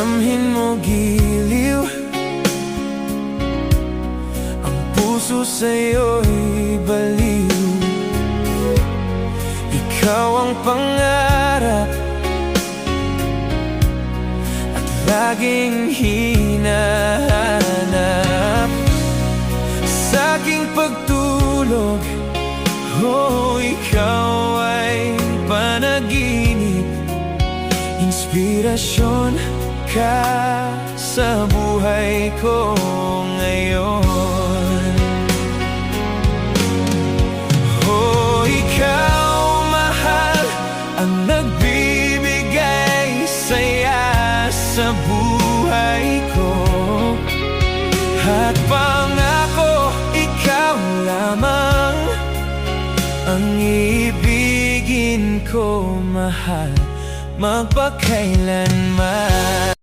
Damhin mo giliw, ang puso sa'yo'y baliw. Ikaw ang pangarap at laging hinahanap. Sa aking pagtulog, oh, ikaw ay panaginip. Inspirasyon ka sa buhay ko ngayon. Oh, ikaw, mahal, ang nagbibigay saya sa buhay ko. At pangako, ikaw lamang ang ibigin ko, mahal, magpakailanman.